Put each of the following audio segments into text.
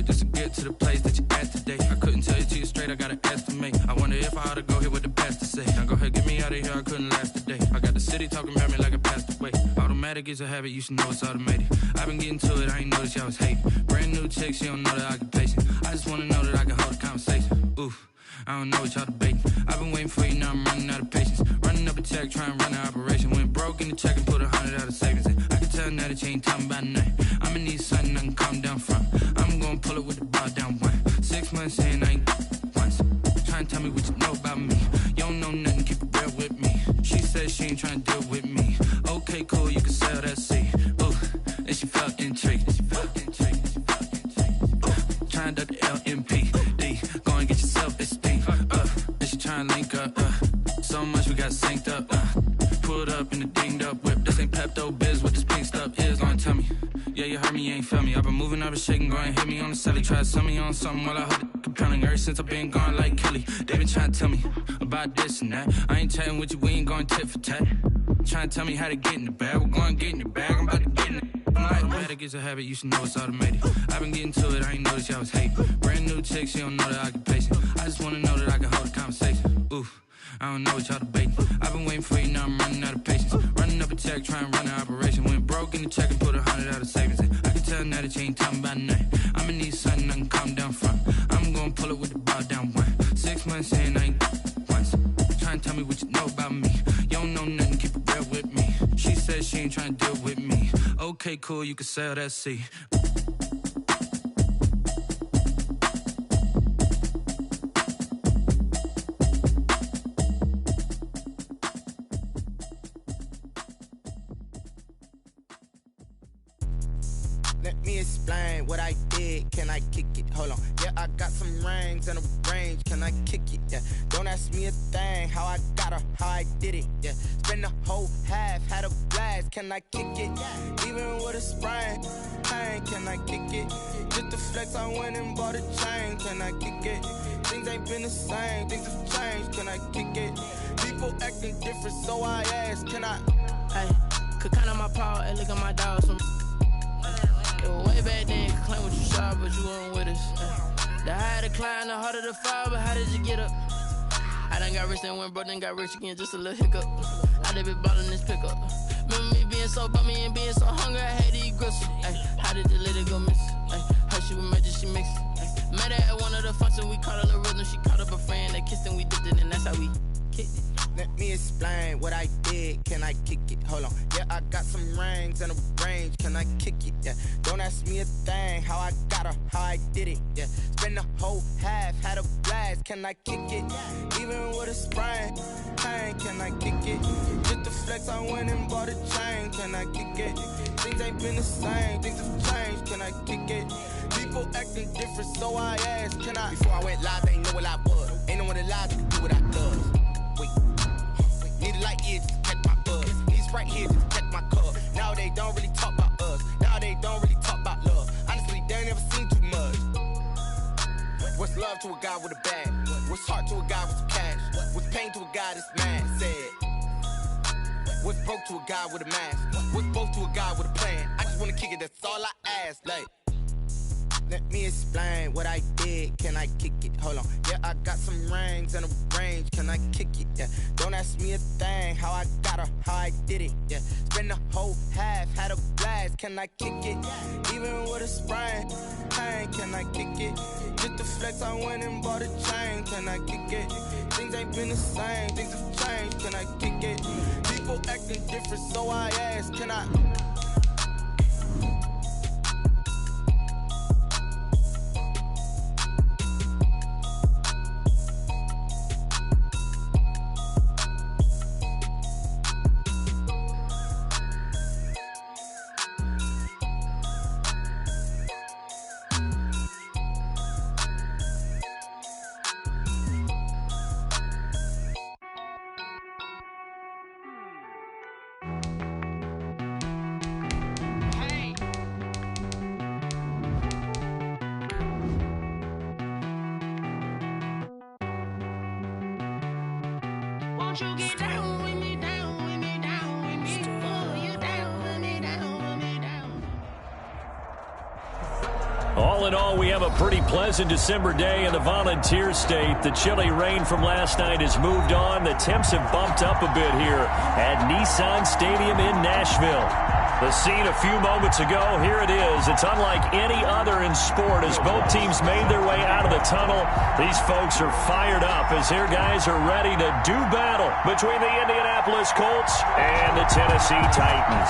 Just to get to the place that you at today. I couldn't tell you to you straight, I gotta estimate. I wonder if I ought to go here with the best to say. Now go ahead, get me out of here, I couldn't last today. I got the city talking about me like I passed away. Automatic is a habit, you should know it's automated. I've been getting to it, I ain't noticed y'all was hating. Brand new chick, she don't know that I can patient. I just wanna know that I can hold a conversation. Oof, I don't know what y'all debating. I've been waiting for you, now I'm running out of patience. Running up a check, trying to run an operation. Went broke in the check and put 100 out of savings in. I can tell now that you ain't talking about nothing. I'ma need something I can calm down from. I'm gonna pull it with the bar down one. 6 months in, I ain't once. Trying to tell me what you know about me. You don't know nothing, keep it real with me. She said she ain't trying to deal with me. Okay, cool, you can sell that seed. Ooh, and she felt intrigued. Trying to the LMPD. Go and get yourself SP. And she trying to link up. So much we got synced up. Pulled up in the dinged up whip. This ain't Pepto Biz, what this pink stuff is. Don't tell me. Yeah, you heard me, you ain't felt me. I've been moving, I've been shaking, go and hit me on the celly. Try to sell me on something while I hold it compelling. Ever since I've been gone like Kelly, they been trying to tell me about this and that. I ain't chatting with you, we ain't going tit for tat. Trying to tell me how to get in the bag, we're going to get in the bag, I'm about to get in it. Automatic is a habit, you should know it's automated. I've been getting to it, I ain't noticed y'all was hating. Brand new chick, she don't know that I can patient. I just wanna know that I can hold a conversation. Oof, I don't know what y'all debating. I've been waiting for you, now I'm running out of patience. Running up a check, trying to run an operation. Went broke in the check and put 100 out of savings in. I can tell now that you ain't talking about nothing. I'ma need something I can calm down from. I'm gonna pull it with the bar down one. 6 months in, I ain't once. Trying to tell me what you know about me. You don't know nothing, keep it real with me. She said she ain't trying to deal with me. Okay, cool, you can sell that seed. Let me explain what I did, can I kick it? Hold on, yeah, I got some rings and a range, can I kick it? Yeah, don't ask me a thing, how I got her, how I did it? Yeah, spend the whole half, had a blast, can I kick it? Even with a sprain, pain, can I kick it? Just the flex, I went and bought a chain, can I kick it? Things ain't been the same, things have changed, can I kick it? People acting different, so I ask, can I? Hey, could count on my paw, and look at my dog, some way back then, could claim what you saw, but you weren't with us. The higher the climb, the harder the fall, but how did you get up? I done got rich, then went broke, then got rich again, just a little hiccup. I done been ballin' this pickup. Remember me being so bummy and being so hungry, I had to eat gristle. How did the lady go miss? How she was magic, she mixed. Met her at one of the functions, we caught her the rhythm, she caught up a friend, they kissed and we dipped it, and that's how we kicked it. Let me explain what I did, can I kick it? Hold on, yeah, I got some rings and a range, can I kick it? Yeah, don't ask me a thing, how I got her, how I did it? Yeah, spend the whole half, had a blast, can I kick it? Even with a sprain, pain, can I kick it? Just the flex, I went and bought a chain, can I kick it? Things ain't been the same, things have changed, can I kick it? People acting different, so I asked, can I? Before I went live, they ain't know what I was. Ain't no one alive that could do what I love. Wait. Need a light here just to catch my buzz. Need a Sprite here just to catch my cup. Now they don't really talk about us. Now they don't really talk about love. Honestly, they ain't never seen too much. What's love to a guy with a bag? What's heart to a guy with some cash? What's pain to a guy that's mad? Said. What's broke to a guy with a mask? What's both to a guy with a plan? I just wanna kick it, that's all I ask. Like, let me explain what I did, can I kick it? Hold on, yeah, I got some rings and a range, can I kick it? Yeah, don't ask me a thing, how I got her, how I did it? Yeah, spend the whole half, had a blast, can I kick it? Even with a sprain, pain, can I kick it? Just the flex, I went and bought a chain, can I kick it? Things ain't been the same, things have changed, can I kick it? People acting different, so I ask, can I? Won't you get down with me, down with me, down with me? Pull you down with me, down with me, down. All in all, we have a pretty pleasant December day in the Volunteer State. The chilly rain from last night has moved on. The temps have bumped up a bit here at Nissan Stadium in Nashville. The scene a few moments ago, here it is. It's unlike any other in sport as both teams made their way out of the tunnel. These folks are fired up as their guys are ready to do battle between the Indianapolis Colts and the Tennessee Titans.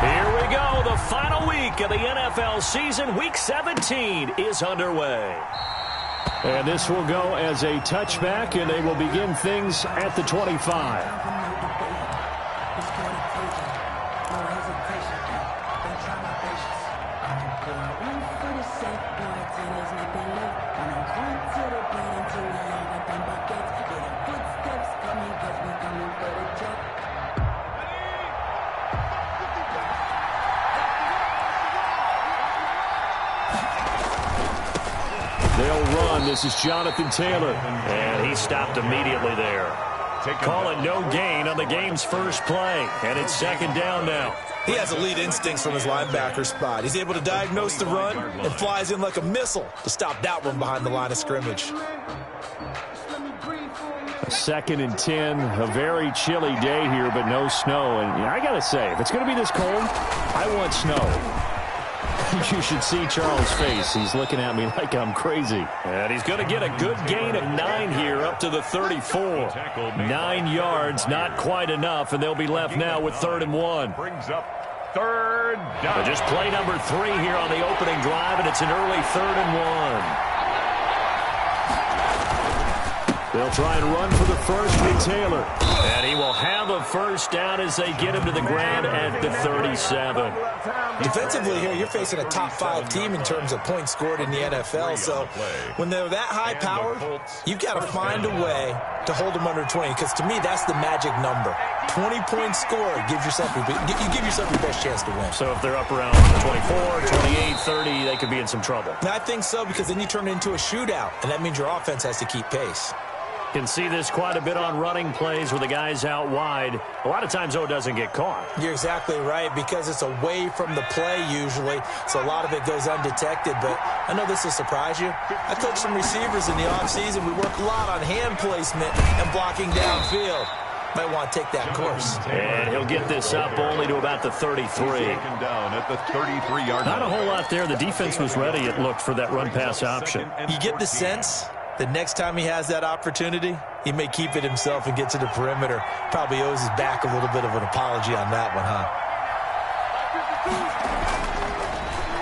Here we go. The final week of the NFL season, Week 17, is underway. And this will go as a touchback, and they will begin things at the 25. They'll run. This is Jonathan Taylor. And he stopped immediately there. Call it no gain on the game's first play. And it's second down now. He has elite instincts from his linebacker spot. He's able to diagnose the run and flies in like a missile to stop that one behind the line of scrimmage. Second and 10, a very chilly day here, but no snow. And I got to say, if it's going to be this cold, I want snow. You should see Charles' face. He's looking at me like I'm crazy. And he's going to get a good gain of 9 here up to the 34. 9 yards, not quite enough, and they'll be left now with 3rd and 1. Brings up 3rd down. Just play number 3 here on the opening drive, and it's an early 3rd and 1. They'll try and run for the first with Taylor. And he will have a first down as they get him to the ground at the 37. Defensively here, you're facing a top 5 team in terms of points scored in the NFL. So when they're that high powered, you've got to find a way to hold them under 20. Because to me, that's the magic number. 20-point score gives yourself you give yourself your best chance to win. So if they're up around 24, 28, 30, they could be in some trouble. I think so, because then you turn it into a shootout, and that means your offense has to keep pace. Can see this quite a bit on running plays where the guy's out wide. A lot of times, though, it doesn't get caught. You're exactly right, because it's away from the play usually, so a lot of it goes undetected. But I know this will surprise you. I coach some receivers in the offseason. We work a lot on hand placement and blocking downfield. Might want to take that course. And he'll get this up only to about the 33. Taken down at the 33-yard line. Not a whole lot there. The defense was ready, it looked, for that run-pass option. You get the sense the next time he has that opportunity, he may keep it himself and get to the perimeter. Probably owes his back a little bit of an apology on that one, huh?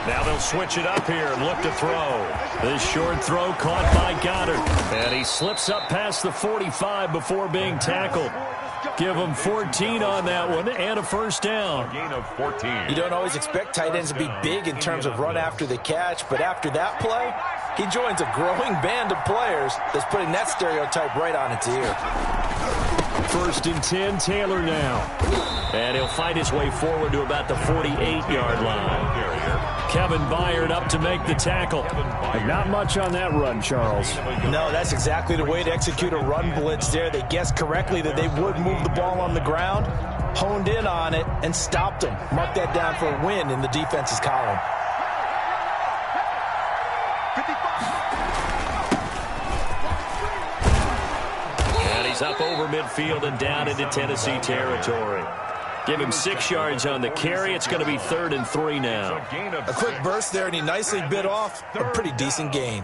Now they'll switch it up here and look to throw. This short throw caught by Goddard. And he slips up past the 45 before being tackled. Give him 14 on that one and a first down. Gain of 14. You don't always expect tight ends to be big in terms of run after the catch, but after that play, he joins a growing band of players that's putting that stereotype right on its ear. 1st and 10, Taylor now. And he'll fight his way forward to about the 48-yard line. Kevin Byard up to make the tackle. Not much on that run, Charles. No, that's exactly the way to execute a run blitz there. They guessed correctly that they would move the ball on the ground, honed in on it, and stopped them. Mark that down for a win in the defense's column. And he's up over midfield and down into Tennessee territory. Give him 6 yards on the carry. It's going to be 3rd and 3 now. A quick burst there, and he nicely bit off a pretty decent gain.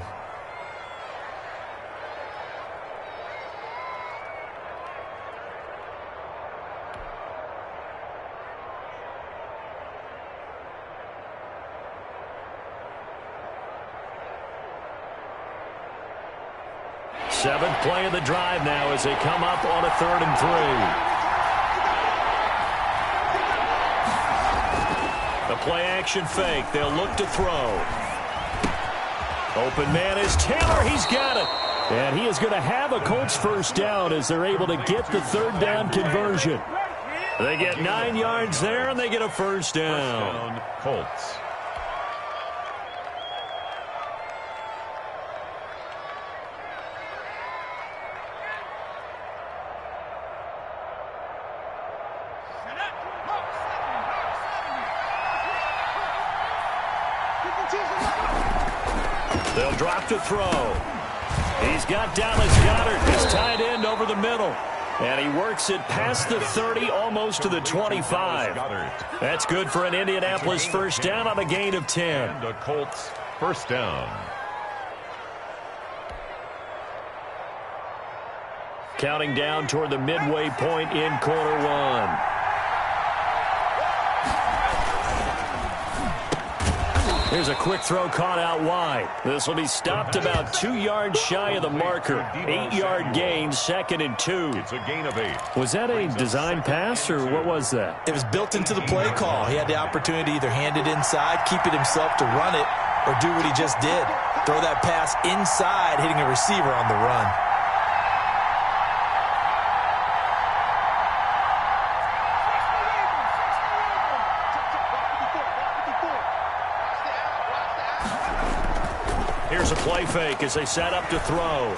Seventh play of the drive now as they come up on a 3rd and 3. The play action fake. They'll look to throw. Open man is Taylor. He's got it. And he is going to have a Colts first down as they're able to get the 3rd down conversion. They get 9 yards there, and they get a first down. Colts. They'll drop to throw. He's got Dallas Goedert, his tight end, over the middle. And he works it past the 30, almost to the 25. That's good for an Indianapolis first down on a gain of 10. And the Colts first down. Counting down toward the midway point in quarter one. Here's a quick throw caught out wide. This will be stopped about 2 yards shy of the marker. 8-yard gain, 2nd and 2. It's a gain of 8. Was that a design pass, or what was that? It was built into the play call. He had the opportunity to either hand it inside, keep it himself to run it, or do what he just did. Throw that pass inside, hitting a receiver on the run. Here's a play fake as they set up to throw.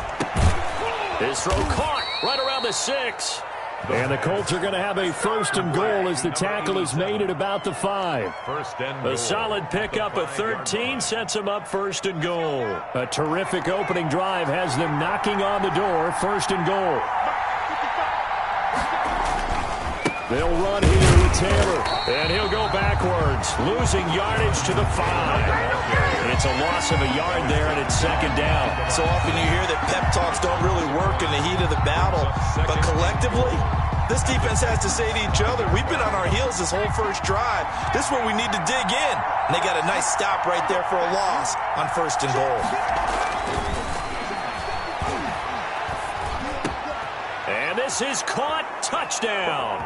His throw caught right around the 6. And the Colts are going to have a 1st and goal as the tackle is made at about the 5. First and goal. A solid pickup of 13 sets them up 1st and goal. A terrific opening drive has them knocking on the door, 1st and goal. They'll run here with Taylor, and he'll go backwards, losing yardage to the 5. It's a loss of a yard there, and it's 2nd down. So often you hear that pep talks don't really work in the heat of the battle, but collectively, this defense has to say to each other, we've been on our heels this whole first drive. This is where we need to dig in. And they got a nice stop right there for a loss on 1st and goal. And this is caught. Touchdown.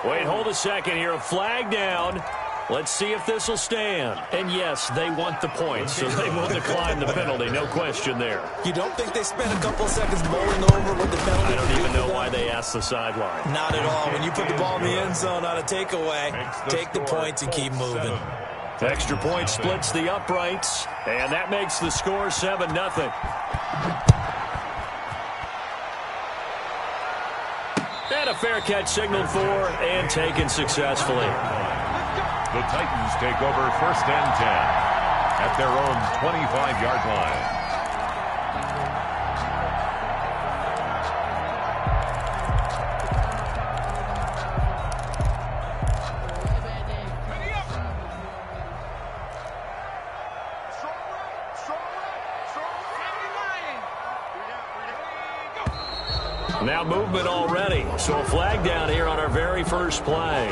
Wait, hold a second here. A flag down. Let's see if this will stand. And yes, they want the points, so they will decline the penalty. No question there. You don't think they spent a couple of seconds mulling over what the penalty? I don't even know why they asked the sideline. Not at all. When you put the ball in the end zone on a takeaway, take the points and keep moving. Extra point splits the uprights, and that makes the score 7-0. And a fair catch signaled for and taken successfully. The Titans take over 1st and 10 at their own 25-yard line. Now movement already, so a flag down here on our very first play.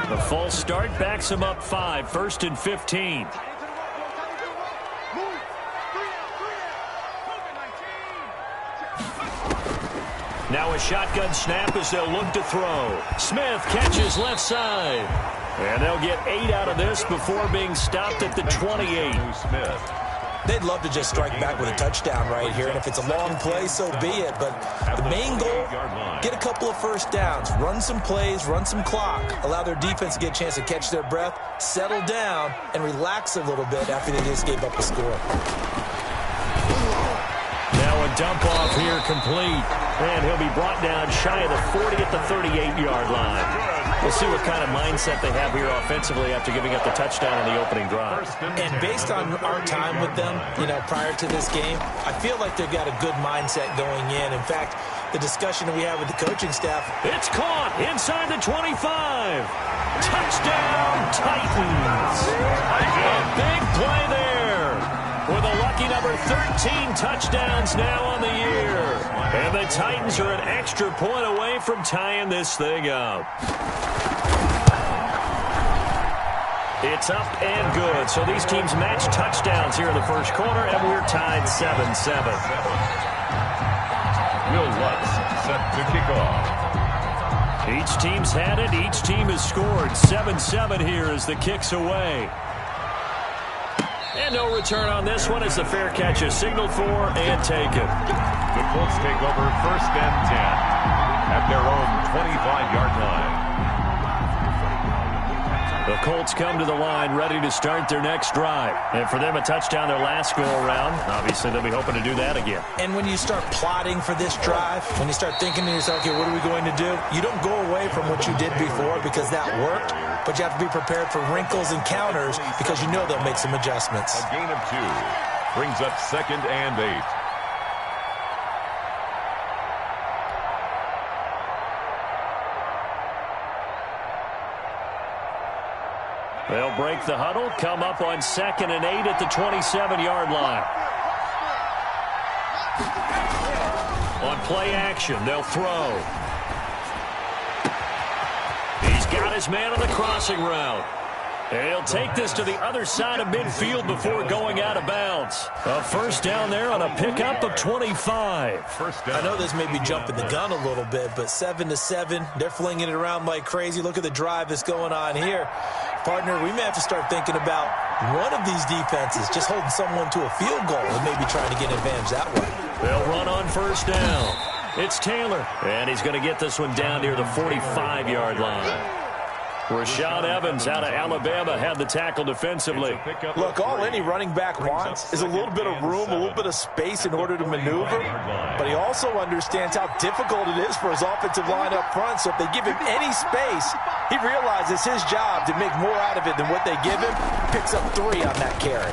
The false start backs him up 5, 1st and 15. Now a shotgun snap as they'll look to throw. Smith catches left side. And they'll get 8 out of this before being stopped at the 28. Smith. They'd love to just strike back with a touchdown right here, and if it's a long play, so be it. But the main goal, get a couple of first downs, run some plays, run some clock, allow their defense to get a chance to catch their breath, settle down, and relax a little bit after they just gave up a score. Now a dump off here complete, and he'll be brought down shy of the 40 at the 38-yard line. We'll see what kind of mindset they have here offensively after giving up the touchdown on the opening drive. And based on our time with them, prior to this game, I feel like they've got a good mindset going in. In fact, the discussion that we have with the coaching staff. It's caught inside the 25. Touchdown, Titans. A big play there. With a lucky number 13 touchdowns now on the year. And the Titans are an extra point away from tying this thing up. It's up and good. So these teams match touchdowns here in the first quarter, and we're tied 7-7. Will Lutz set to kick off. Each team's had it. Each team has scored. 7-7 here as the kick's away. And no return on this one as the fair catch is signaled for and taken. The Colts take over 1st and 10 at their own 25-yard line. The Colts come to the line ready to start their next drive. And for them, a touchdown their last go-around. Obviously, they'll be hoping to do that again. And when you start plotting for this drive, when you start thinking to yourself, okay, what are we going to do? You don't go away from what you did before because that worked. but you have to be prepared for wrinkles and counters because you know they'll make some adjustments. A gain of 2 brings up 2nd and 8. They'll break the huddle, come up on 2nd and 8 at the 27-yard line. On play action, they'll throw. He's got his man on the crossing route. And he'll take this to the other side of midfield before going out of bounds. A first down there on a pickup of 25. I know this may be jumping the gun a little bit, but 7-7, they're flinging it around like crazy. Look at the drive that's going on here. Partner, we may have to start thinking about one of these defenses just holding someone to a field goal and maybe trying to get an advantage that way. They'll run on first down. It's Taylor, and he's going to get this one down near the 45-yard line. Rashaan Evans out of Alabama had the tackle defensively. Look, all any running back wants is a little bit of room, a little bit of space in order to maneuver. But he also understands how difficult it is for his offensive line up front. So if they give him any space, he realizes his job to make more out of it than what they give him. Picks up 3 on that carry.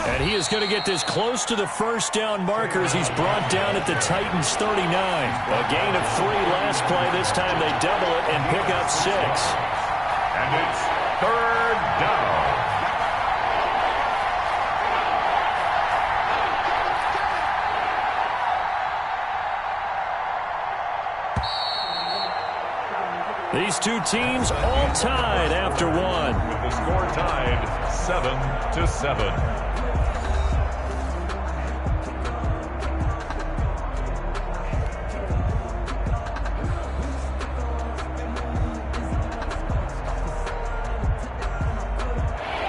And he is going to get this close to the first down marker as he's brought down at the Titans 39. A gain of 3 last play. This time they double it and pick up 6. And it's 3rd down. These two teams all tied after 1. With the score tied 7-7.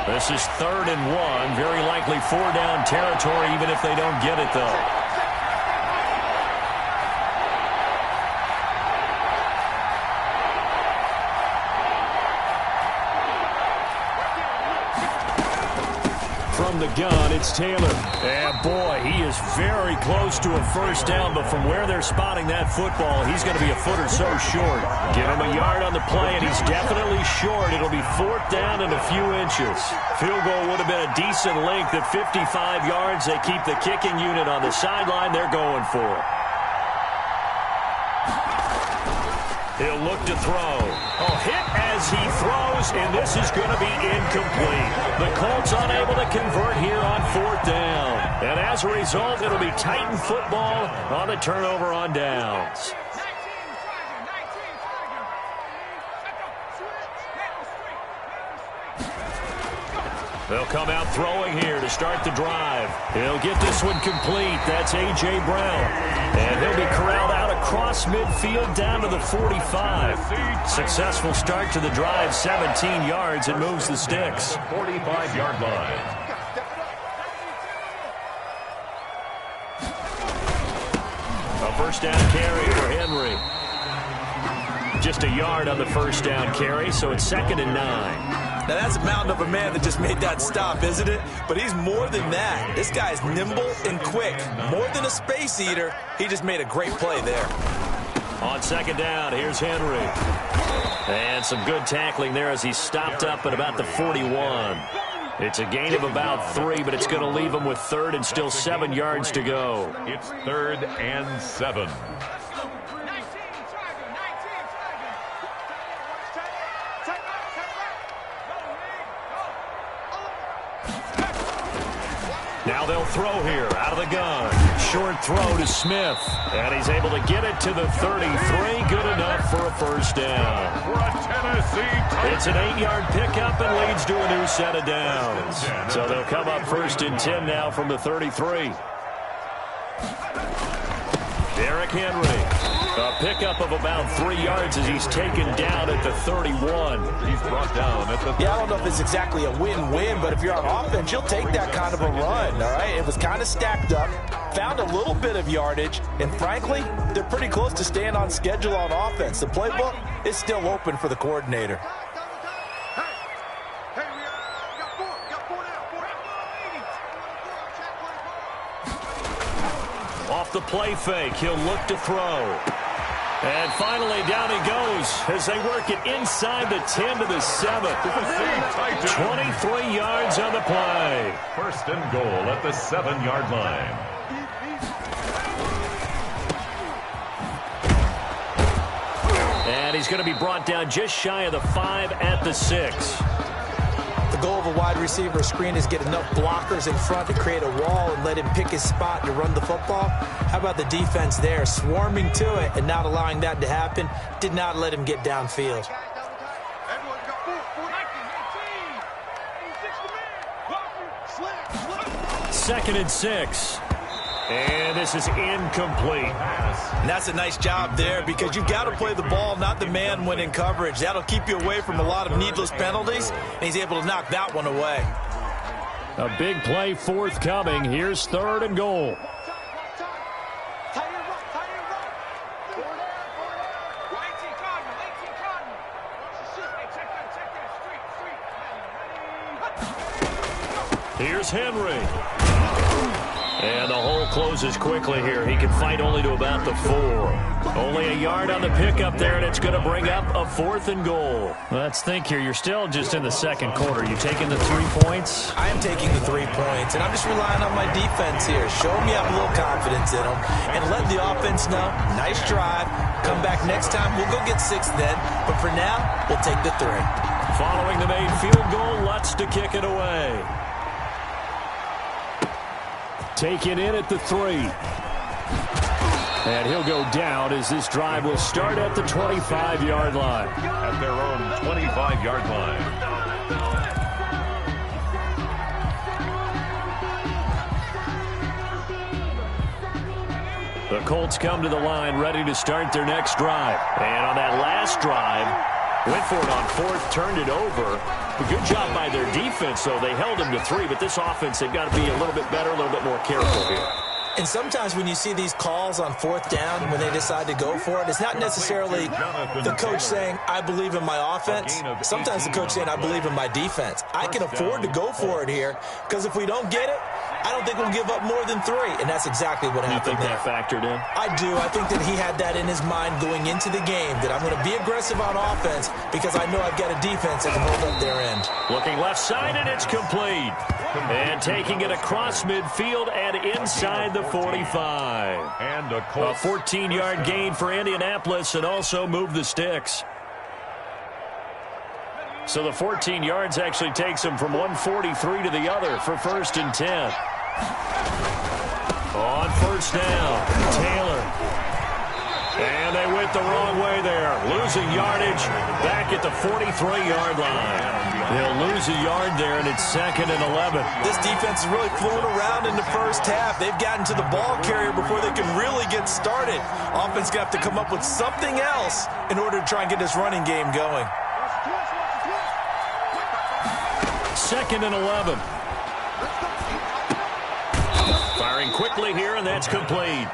This is 3rd and 1. Very likely 4-down territory, even if they don't get it, though. From the gun, it's Taylor. And boy, he is very close to a first down, but from where they're spotting that football, he's going to be a foot or so short. Give him a yard on the play, and he's definitely short. It'll be 4th down and a few inches. Field goal would have been a decent length at 55 yards. They keep the kicking unit on the sideline. They're going for it. He'll look to throw. Oh, hit as he throws, and this is going to be incomplete. The Colts unable to convert here on 4th down. And as a result, it'll be Titan football on the turnover on downs. They'll come out throwing here to start the drive. He'll get this one complete. That's A.J. Brown. And he'll be corralled out across midfield down to the 45. Successful start to the drive, 17 yards, and moves the sticks. 45-yard line. A first down carry for Henry. Just a yard on the first down carry, so it's 2nd and 9. Now, that's a mountain of a man that just made that stop, isn't it? But he's more than that. This guy's nimble and quick. More than a space eater, he just made a great play there. On 2nd down, here's Henry. And some good tackling there as he stopped up at about the 41. It's a gain of about 3, but it's going to leave him with 3rd and still 7 yards to go. It's 3rd and 7. Now they'll throw here out of the gun. Short throw to Smith. And he's able to get it to the 33. Good enough for a first down. It's an 8-yard pickup and leads to a new set of downs. So they'll come up 1st and 10 now from the 33. Derrick Henry. A pickup of about 3 yards as he's taken down at the 31. He's brought down at the 30. Yeah, I don't know if it's exactly a win-win, but if you're on offense, you'll take that kind of a run, all right? It was kind of stacked up, found a little bit of yardage, and frankly, they're pretty close to staying on schedule on offense. The playbook is still open for the coordinator. Off the play fake, he'll look to throw. And finally, down he goes as they work it inside the 10 to the 7. 23 yards on the play. First and goal at the 7-yard line. And he's going to be brought down just shy of the 5 at the 6. The goal of a wide receiver screen is get enough blockers in front to create a wall and let him pick his spot to run the football. How about the defense there, swarming to it and not allowing that to happen? Did not let him get downfield. Second and 6. And this is incomplete. And that's a nice job there because you've got to play the ball, not the man when in coverage. That'll keep you away from a lot of needless penalties, and he's able to knock that one away. A big play forthcoming. Here's third and goal. Here's Henry. And the hole closes quickly here. He can fight only to about the 4. Only a yard on the pickup there, and it's going to bring up a 4th and goal. Let's think here. You're still just in the second quarter. You taking the 3 points? I am taking the 3 points, and I'm just relying on my defense here. Show them you have a little confidence in them, and let the offense know, nice drive. Come back next time. We'll go get 6 then, but for now, we'll take the 3. Following the made field goal, Lutz to kick it away. Taken in at the 3. And he'll go down as this drive will start at the 25-yard line. At their own 25-yard line. The Colts come to the line ready to start their next drive. And on that last drive, went for it on 4th, turned it over. A good job by their defense, though. They held him to 3, but this offense, they've got to be a little bit better, a little bit more careful here. And sometimes when you see these calls on 4th down, when they decide to go for it, it's not necessarily the coach saying, I believe in my offense. Sometimes the coach saying, I believe in my defense. I can afford to go for it here, because if we don't get it, I don't think we'll give up more than 3, and that's exactly what happened there. You think that factored in? I do. I think that he had that in his mind going into the game, that I'm going to be aggressive on offense because I know I've got a defense that can hold up their end. Looking left side, and it's complete. And taking it across midfield and inside the 45. And a 14-yard gain for Indianapolis and also move the sticks. So the 14 yards actually takes them from 143 to the other for 1st and 10. On 1st down, Taylor. And they went the wrong way there. Losing yardage back at the 43-yard line. They'll lose a yard there, and it's 2nd and 11. This defense is really fooling around in the first half. They've gotten to the ball carrier before they can really get started. Offense got to come up with something else in order to try and get this running game going. 2nd and 11. Firing quickly here, and that's complete.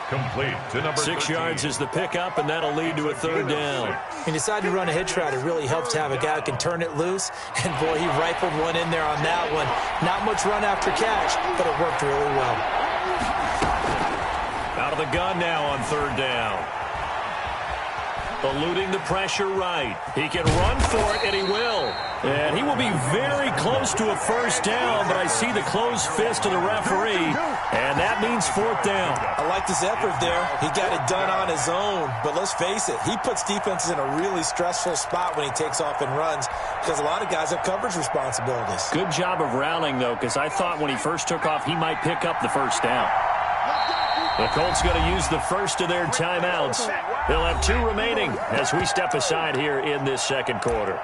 Complete to number 6 yards is the pickup, and that'll lead to a 3rd down. He decided to run a hitch route. It really helps to have a guy who can turn it loose. And, boy, he rifled one in there on that one. Not much run after catch, but it worked really well. Out of the gun now on 3rd down. Eluding the pressure right. He can run for it, and he will. And he will be very close to a 1st down, but I see the closed fist of the referee, and that means 4th down. I like this effort there. He got it done on his own, but let's face it, he puts defenses in a really stressful spot when he takes off and runs because a lot of guys have coverage responsibilities. Good job of rallying, though, because I thought when he first took off, he might pick up the 1st down. The Colts going to use the first of their timeouts. They'll have 2 remaining as we step aside here in this 2nd quarter.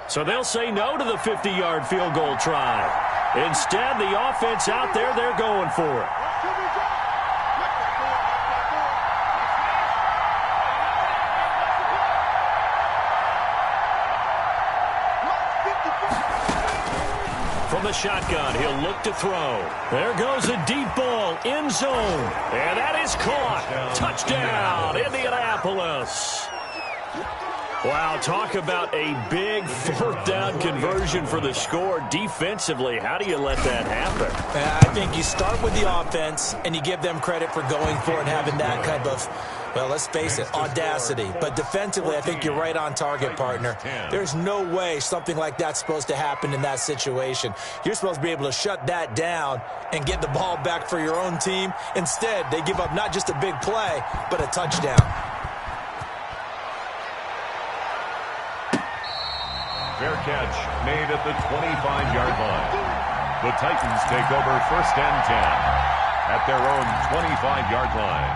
So they'll say no to the 50-yard field goal try. Instead, the offense out there, they're going for it. From the shotgun, he'll look to throw. There goes a deep ball, end zone. And that is caught. Touchdown, Indianapolis. Wow, talk about a big fourth down conversion for the score. Defensively, how do you let that happen? I think you start with the offense, and you give them credit for going for it and having that kind of, well, let's face it, audacity. But defensively, I think you're right on target, partner. There's no way something like that's supposed to happen in that situation. You're supposed to be able to shut that down and get the ball back for your own team. Instead, they give up not just a big play, but a touchdown. Fair catch made at the 25-yard line. The Titans take over 1st and 10 at their own 25-yard line.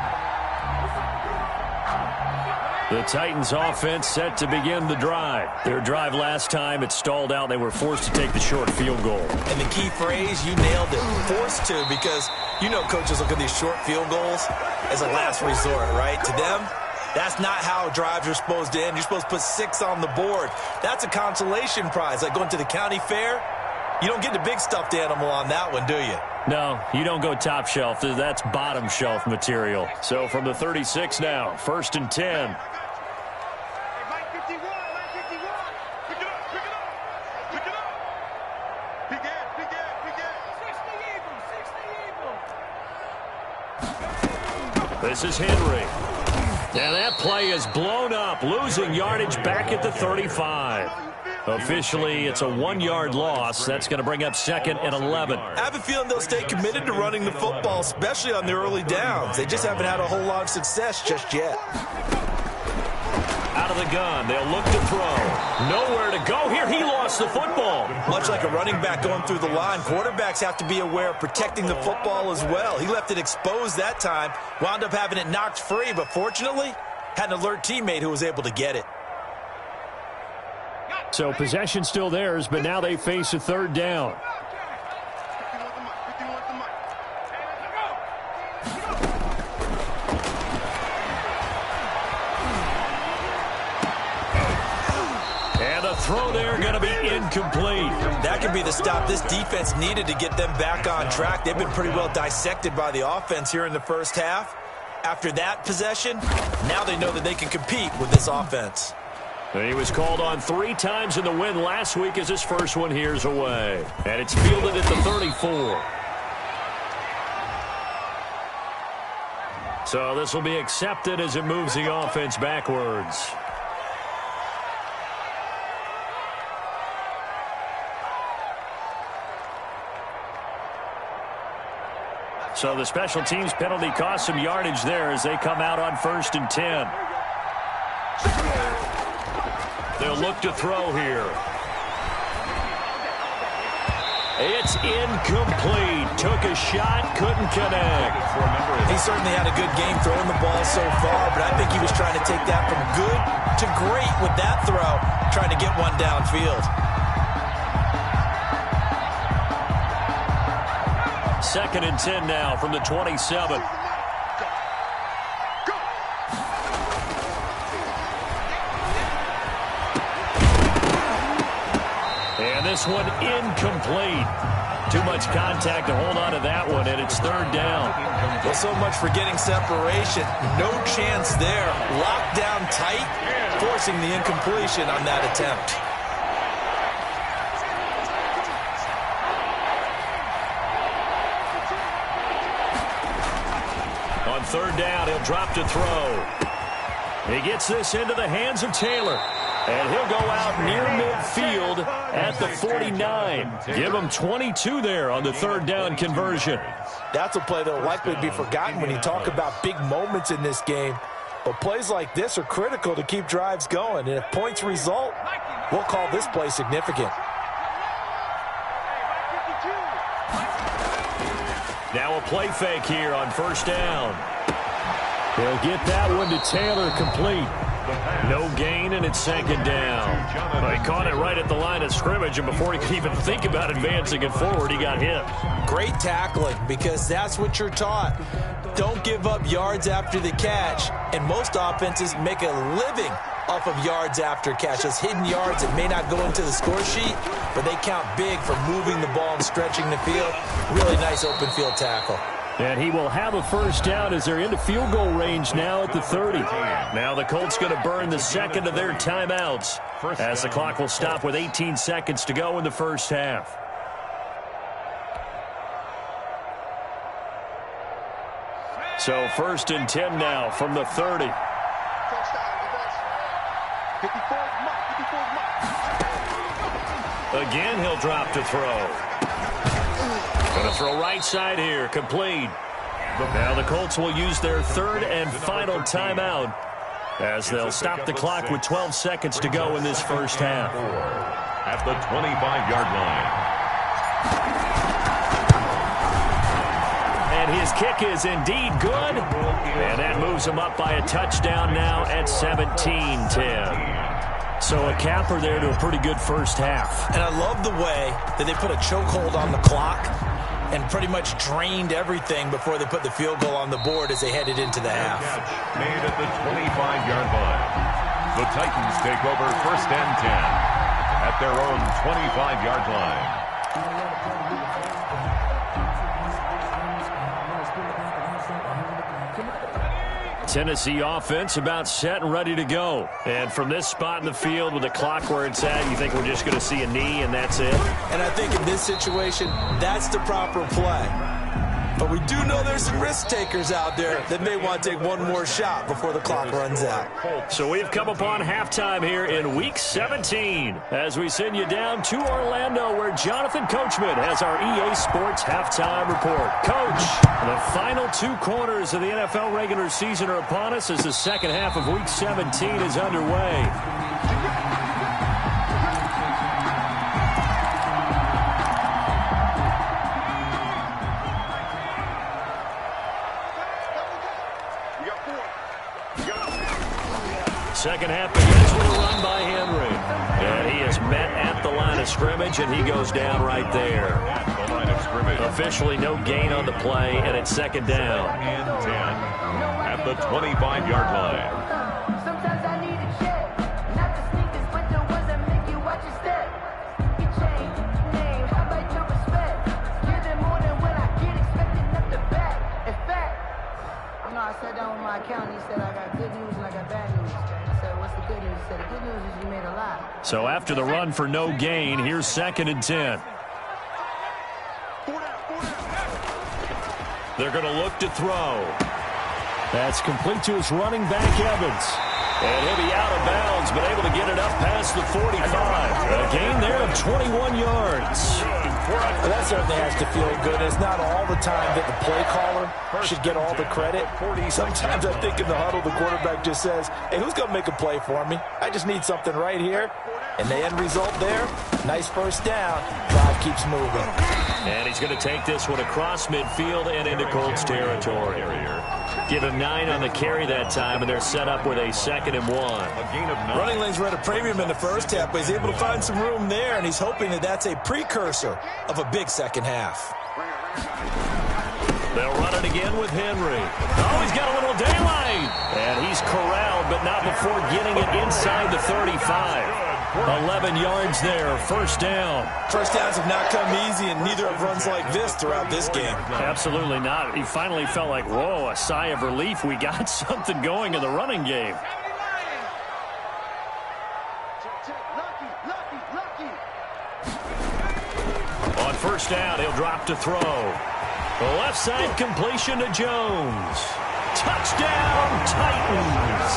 The Titans offense set to begin the drive. Their drive last time, it stalled out. They were forced to take the short field goal. And the key phrase, you nailed it, forced to, because you know coaches look at these short field goals as a last resort, right? To them, that's not how drives are supposed to end. You're supposed to put 6 on the board. That's a consolation prize, like going to the county fair. You don't get the big stuffed animal on that one, do you? No, you don't go top shelf. That's bottom shelf material. So from the 36 now, 1st and 10. This is Henry. And that play is blown up, losing yardage back at the 35. Officially, it's a 1-yard loss. That's going to bring up 2nd and 11. I have a feeling they'll stay committed to running the football, especially on the early downs. They just haven't had a whole lot of success just yet. Out of the gun, they'll look to throw. Nowhere to go here. He lost the football. Much like a running back going through the line, quarterbacks have to be aware of protecting the football as well. He left it exposed that time, wound up having it knocked free, but fortunately, had an alert teammate who was able to get it. So possession still theirs, but now they face a 3rd down. And the throw there going to be incomplete. That could be the stop this defense needed to get them back on track. They've been pretty well dissected by the offense here in the first half. After that possession, now they know that they can compete with this offense. He was called on 3 times in the win last week as his first one here's away. And it's fielded at the 34. So this will be accepted as it moves the offense backwards. So the special teams penalty cost some yardage there as they come out on 1st and 10. They'll look to throw here. It's incomplete. Took a shot, couldn't connect. He certainly had a good game throwing the ball so far, but I think he was trying to take that from good to great with that throw, trying to get one downfield. 2nd and 10 now from the 27. And this one incomplete. Too much contact to hold on to that one, and it's 3rd down. Well, so much for getting separation. No chance there. Locked down tight, forcing the incompletion on that attempt. On 3rd down, he'll drop to throw. He gets this into the hands of Taylor. And he'll go out near midfield at the 49. Give him 22 there on the 3rd down conversion. That's a play that will likely be forgotten when you talk about big moments in this game. But plays like this are critical to keep drives going. And if points result, we'll call this play significant. Now a play fake here on 1st down. They'll get that one to Taylor complete. No gain, and it's 2nd down. Well, he caught it right at the line of scrimmage, and before he could even think about advancing it forward, he got hit. Great tackling, because that's what you're taught. Don't give up yards after the catch, and most offenses make a living off of yards after catch. Those hidden yards that may not go into the score sheet, but they count big for moving the ball and stretching the field. Really nice open field tackle. And he will have a first down as they're into field goal range now at the 30. Now the Colts going to burn the second of their timeouts as the clock will stop with 18 seconds to go in the first half. So 1st and 10 now from the 30. Again, he'll drop to throw. Going to throw right side here, complete. Now the Colts will use their 3rd and final timeout as they'll stop the clock with 12 seconds to go in this first half. At the 25-yard line. And his kick is indeed good. And that moves him up by a touchdown now at 17-10. So a capper there to a pretty good first half. And I love the way that they put a chokehold on the clock and pretty much drained everything before they put the field goal on the board as they headed into the half. Made at the 25-yard line. The Titans take over 1st and 10 at their own 25-yard line. Tennessee offense about set and ready to go. And from this spot in the field with the clock where it's at, you think we're just going to see a knee and that's it? And I think in this situation, that's the proper play. But we do know there's some risk takers out there that may want to take one more shot before the clock runs out. So we've come upon halftime here in Week 17 as we send you down to Orlando where Jonathan Coachman has our EA Sports Halftime Report. Coach, the final 2 quarters of the NFL regular season are upon us as the second half of Week 17 is underway. Second half begins with a run by Henry. And he is met at the line of scrimmage, and he goes down right there. At the line of scrimmage. Officially no gain on the play, and it's second down. And 10 at the 25-yard line. Sometimes I need a check, not the sneakers, but the ones that make you watch your step. You change name, how about your respect? Give them more than what I get, expecting up the back. In fact, you know, I sat down with my accountant, he said I got good news and I got bad news. What's the good news? He said the good news is you made a lot. So after the run for no gain, here's 2nd and 10. They're going to look to throw. That's complete to his running back, Evans. And he'll be out of bounds, but able to get it up past the 45. A gain there of 21 yards. Well, that certainly has to feel good. It's not all the time that the play caller should get all the credit. Sometimes I think in the huddle, the quarterback just says, hey, who's going to make a play for me? I just need something right here. And the end result there, nice first down. Drive keeps moving. And he's going to take this one across midfield and into Colts territory. Give him 9 on the carry that time, and they're set up with a 2nd and 1. Running lanes were at a premium in the first half, but he's able to find some room there, and he's hoping that that's a precursor of a big second half. They'll run it again with Henry. Oh, he's got a little daylight. And he's corralled, but not before getting it inside the 35. 11 yards there, first down. First downs have not come easy, and neither have runs like this throughout this game. Absolutely not. He finally felt like, whoa, a sigh of relief. We got something going in the running game. On first down, he'll drop to throw. The left side completion to Jones. Touchdown, Titans.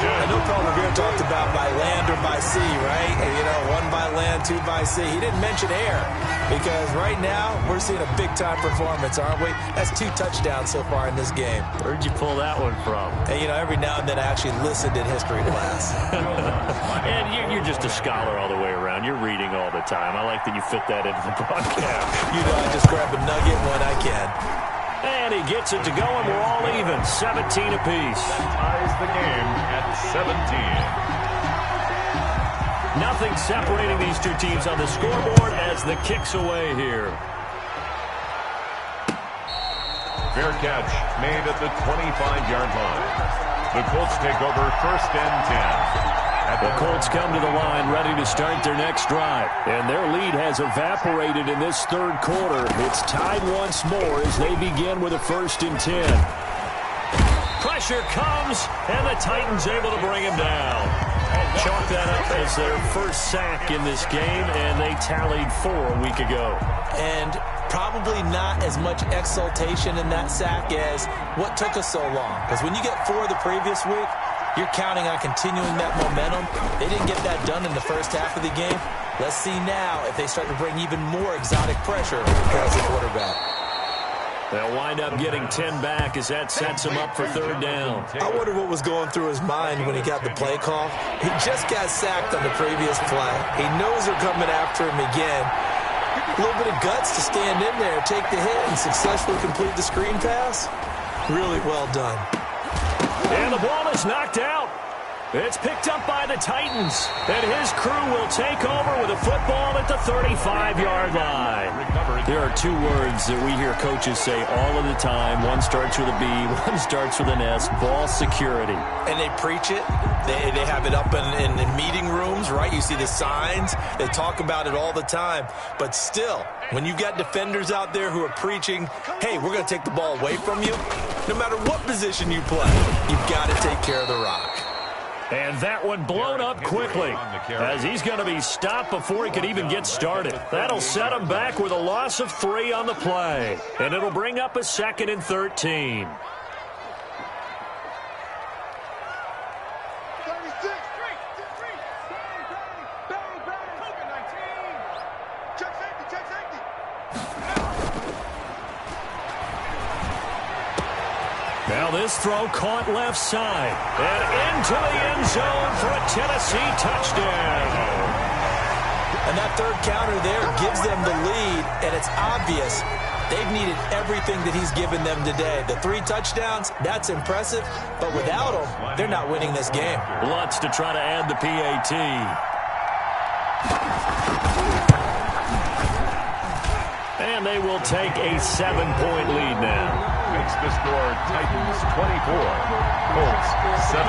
I know Paul Revere talked about by land or by sea, right? You know, 1 by land, 2 by sea. He didn't mention air because right now we're seeing a big-time performance, aren't we? That's 2 touchdowns so far in this game. Where'd you pull that one from? And, you know, every now and then I actually listened in history class. And you're just a scholar all the way around. You're reading all the time. I like that you fit that into the broadcast. You know, I just grab a nugget when I can. And he gets it to go, and we're all even, 17 apiece. Ties the game at 17. Nothing separating these two teams on the scoreboard as the kick's away here. Fair catch made at the 25-yard line. The Colts take over 1st and 10 The Colts come to the line ready to start their next drive. And their lead has evaporated in this third quarter. It's tied once more as they begin with a 1st and 10. Pressure comes, and the Titans able to bring him down. Chalk that up as their first sack in this game, and they tallied 4 a week ago. And probably not as much exultation in that sack as what took us so long. Because when you get 4 the previous week, you're counting on continuing that momentum. They didn't get that done in the first half of the game. Let's see now if they start to bring even more exotic pressure as the quarterback. They'll wind up getting 10 back as that sets him up for 3rd down. I wonder what was going through his mind when he got the play call. He just got sacked on the previous play. He knows they're coming after him again. A little bit of guts to stand in there, take the hit, and successfully complete the screen pass. Really well done. And the ball is knocked out. It's picked up by the Titans. And his crew will take over with a football at the 35-yard line. There are 2 words that we hear coaches say all of the time. One starts with a B, one starts with an S. Ball security. And they preach it. They have it up in meeting rooms, right? You see the signs. They talk about it all the time. But still, when you've got defenders out there who are preaching, hey, we're going to take the ball away from you, no matter what position you play, you've got to take care of the rock. And that one blown up quickly as he's going to be stopped before he could even get started. That'll set him back with a loss of 3 on the play. And it'll bring up a 2nd and 13. Now this throw caught left side and into the end zone for a Tennessee touchdown. And that 3rd counter there gives them the lead, and it's obvious they've needed everything that he's given them today. The 3 touchdowns, that's impressive, but without him, they're not winning this game. Lutz to try to add the PAT. And they will take a 7-point lead now. Makes the score Titans 24, Colts 17.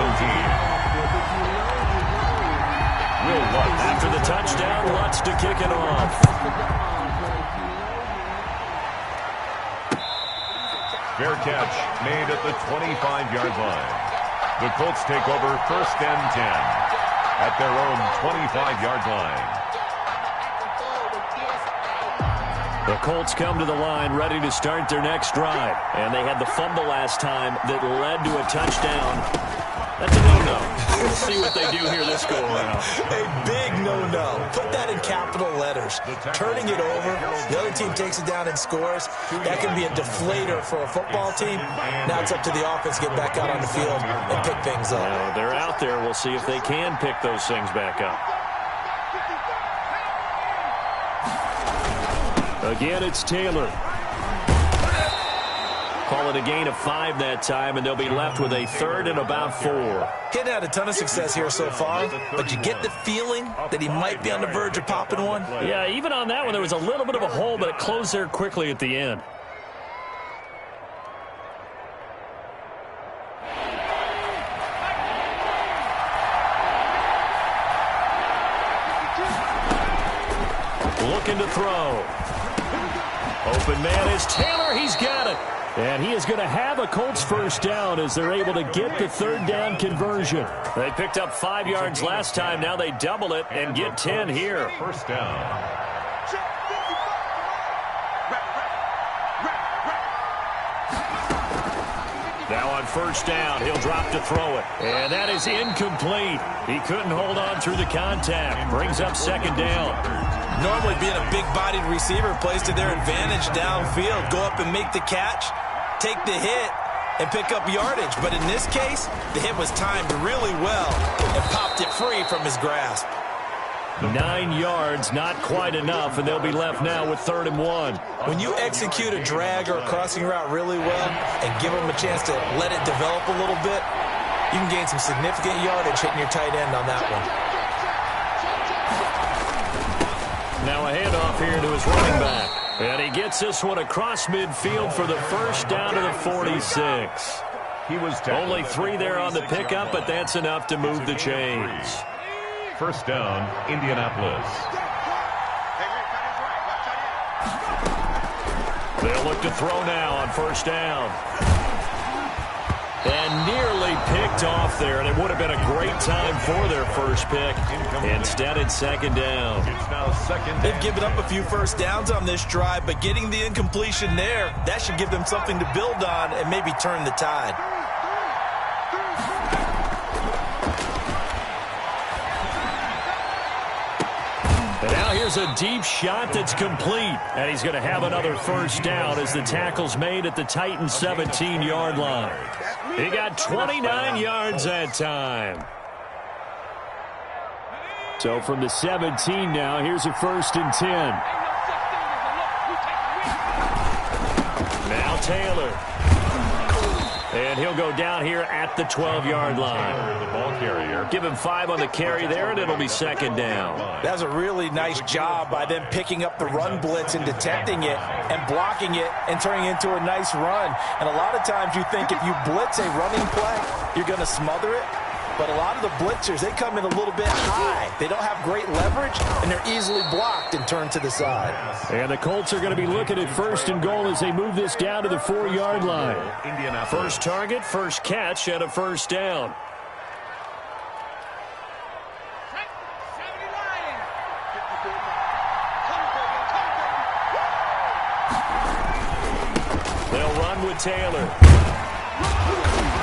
Will Lutz. After the touchdown, Lutz to kick it off. Fair catch made at the 25-yard line. The Colts take over 1st and 10 at their own 25-yard line. The Colts come to the line ready to start their next drive. And they had the fumble last time that led to a touchdown. That's a no-no. We'll see what they do here this go-around. A big no-no. Put that in capital letters. Turning it over, the other team takes it down and scores. That can be a deflator for a football team. Now it's up to the offense to get back out on the field and pick things up. Now, they're out there. We'll see if they can pick those things back up. Again, it's Taylor. Call it a gain of 5 that time, and they'll be left with a 3rd and about 4. He hadn't had a ton of success here so far, but you get the feeling that he might be on the verge of popping one. Yeah, even on that one, there was a little bit of a hole, but it closed there quickly at the end. Looking to throw. Open man is Taylor. He's got it. And he is going to have a Colts 1st down as they're able to get the 3rd down conversion. They picked up 5 yards last time. Now they double it and get 10 here. 1st down. Now on 1st down, he'll drop to throw it. And that is incomplete. He couldn't hold on through the contact. Brings up 2nd down. Normally being a big-bodied receiver plays to their advantage downfield. Go up and make the catch, take the hit, and pick up yardage. But in this case, the hit was timed really well and popped it free from his grasp. 9 yards, not quite enough, and they'll be left now with 3rd and 1. When you execute a drag or a crossing route really well and give them a chance to let it develop a little bit, you can gain some significant yardage hitting your tight end on that one. Now a handoff here to his running back. And he gets this one across midfield for the 1st down to the 46. He was only 3 there on the pickup, but that's enough to move the chains. first down, Indianapolis. They'll look to throw now on first down. And nearly picked off there, and it would have been a great time for their first pick. Instead, it's second down. It's now second down. They've given up a few first downs on this drive, but getting the incompletion there, that should give them something to build on and maybe turn the tide. And now here's a deep shot that's complete. And he's going to have another first down as the tackle's made at the Titans' 17-yard line. He got 29 yards that time. So from the 17 now, here's a 1st and 10. Now Taylor. And he'll go down here at the 12-yard line. The ball carrier. Give him 5 on the carry there, and it'll be second down. That was a really nice job by them picking up the run blitz and detecting it and blocking it and turning it into a nice run. And a lot of times you think if you blitz a running play, you're going to smother it. But a lot of the blitzers, they come in a little bit high. They don't have great leverage, and they're easily blocked and turned to the side. And the Colts are going to be looking at 1st and goal as they move this down to the 4-yard line. First target, first catch, and a first down. They'll run with Taylor.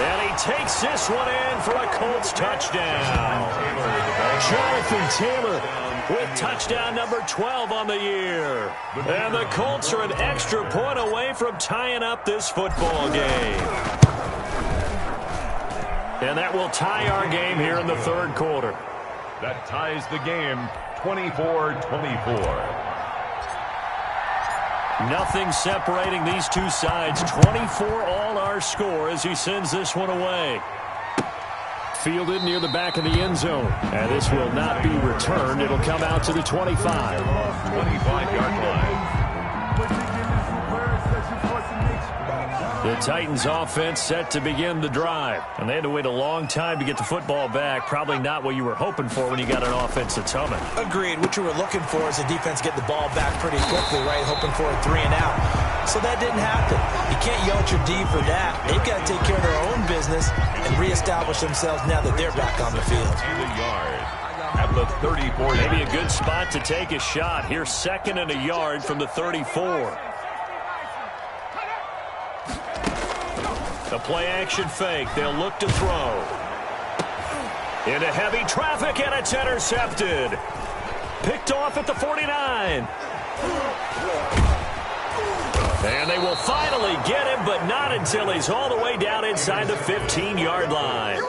And he takes this one in for a Colts touchdown. Jonathan Taylor with touchdown number 12 on the year. And the Colts are an extra point away from tying up this football game. And that will tie our game here in the third quarter. That ties the game 24-24. Nothing separating these two sides. 24 all our score as he sends this one away. Fielded near the back of the end zone. And this will not be returned. It'll come out to the 25. 25-yard line. The Titans offense set to begin the drive. And they had to wait a long time to get the football back. Probably not what you were hoping for when you got an offense that's humming. Agreed. What you were looking for is the defense get the ball back pretty quickly, right? Hoping for a 3 and out. So that didn't happen. You can't yell at your D for that. They've got to take care of their own business and reestablish themselves now that they're back on the field. At the 34. Maybe a good spot to take a shot. Here's 2nd and a yard from the 34. The play-action fake. They'll look to throw. Into heavy traffic, and it's intercepted. Picked off at the 49. And they will finally get him, but not until he's all the way down inside the 15-yard line.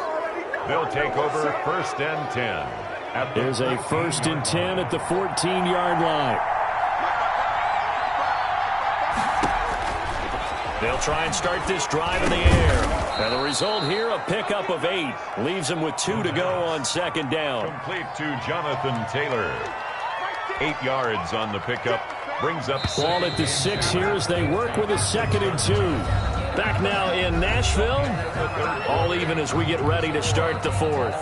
They'll take over 1st and 10. There's a 1st and 10 at the 14-yard line. They'll try and start this drive in the air. And the result here, a pickup of 8. Leaves them with 2 to go on 2nd down. Complete to Jonathan Taylor. 8 yards on the pickup. Brings up ball at the 6 here as they work with a 2nd and 2. Back now in Nashville. All even as we get ready to start the 4th.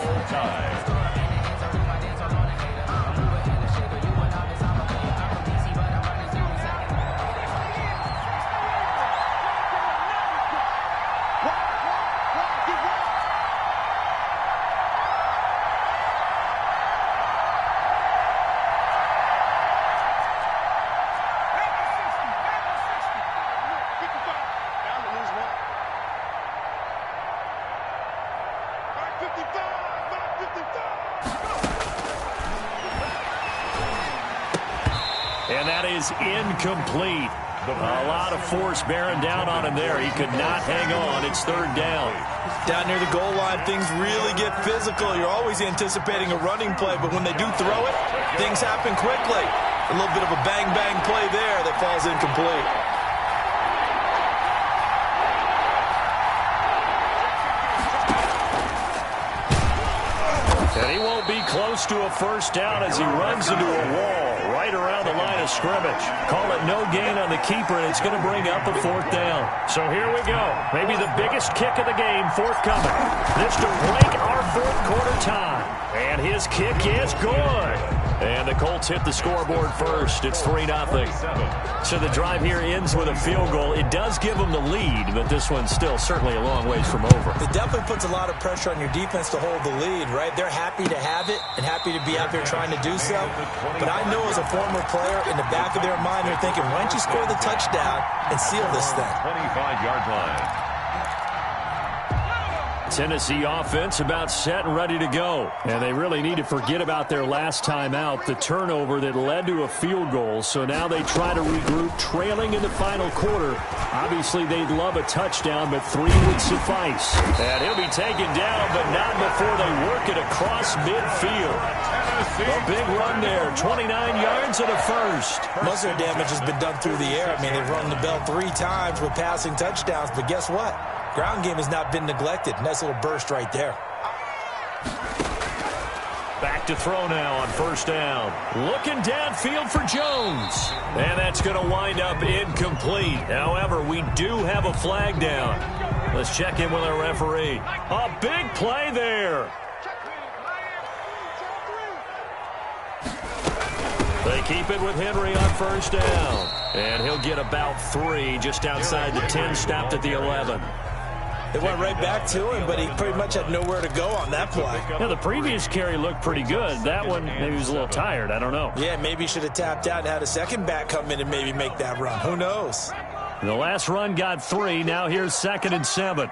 And that is incomplete. A lot of force bearing down on him there. He could not hang on. It's 3rd down. Down near the goal line, things really get physical. You're always anticipating a running play, but when they do throw it, things happen quickly. A little bit of a bang-bang play there that falls incomplete. And he won't be close to a first down as he runs into a wall right around the line of scrimmage. Call it no gain on the keeper, and it's going to bring up a 4th down. So here we go. Maybe the biggest kick of the game forthcoming. This to break our 4th quarter tie. And his kick is good. And the Colts hit the scoreboard first. It's 3-0. So the drive here ends with a field goal. It does give them the lead, but this one's still certainly a long ways from over. It definitely puts a lot of pressure on your defense to hold the lead, right? They're happy to have it and happy to be out there trying to do so. But I know as a former player, in the back of their mind, they're thinking, why don't you score the touchdown and seal this thing? 25-yard line. Tennessee offense about set and ready to go. And they really need to forget about their last time out, the turnover that led to a field goal. So now they try to regroup, trailing in the final quarter. Obviously, they'd love a touchdown, but 3 would suffice. And he'll be taken down, but not before they work it across midfield. A big run there, 29 yards and a first. Most of their damage has been done through the air. I mean, they've rung the bell 3 times with passing touchdowns, but guess what? Ground game has not been neglected. Nice little burst right there. Back to throw now on first down. Looking downfield for Jones. And that's going to wind up incomplete. However, we do have a flag down. Let's check in with our referee. A big play there. They keep it with Henry on first down. And he'll get about 3 just outside the 10, stopped at the 11. They went right back to him, but he pretty much had nowhere to go on that play. Yeah, the previous carry looked pretty good. That one, maybe he was a little tired. I don't know. Yeah, maybe he should have tapped out and had a second back come in and maybe make that run. Who knows? The last run got 3. Now here's 2nd and 7.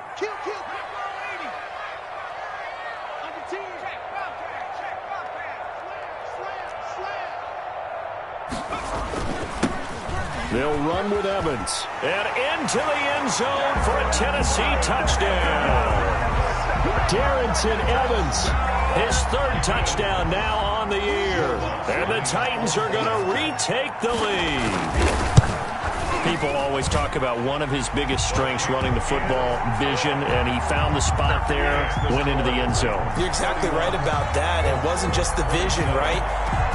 They'll run with Evans. And into the end zone for a Tennessee touchdown. Darrynton Evans, his 3rd touchdown now on the year. And the Titans are going to retake the lead. People always talk about one of his biggest strengths, running the football, vision, and he found the spot there, went into the end zone. You're exactly right about that. It wasn't just the vision, right?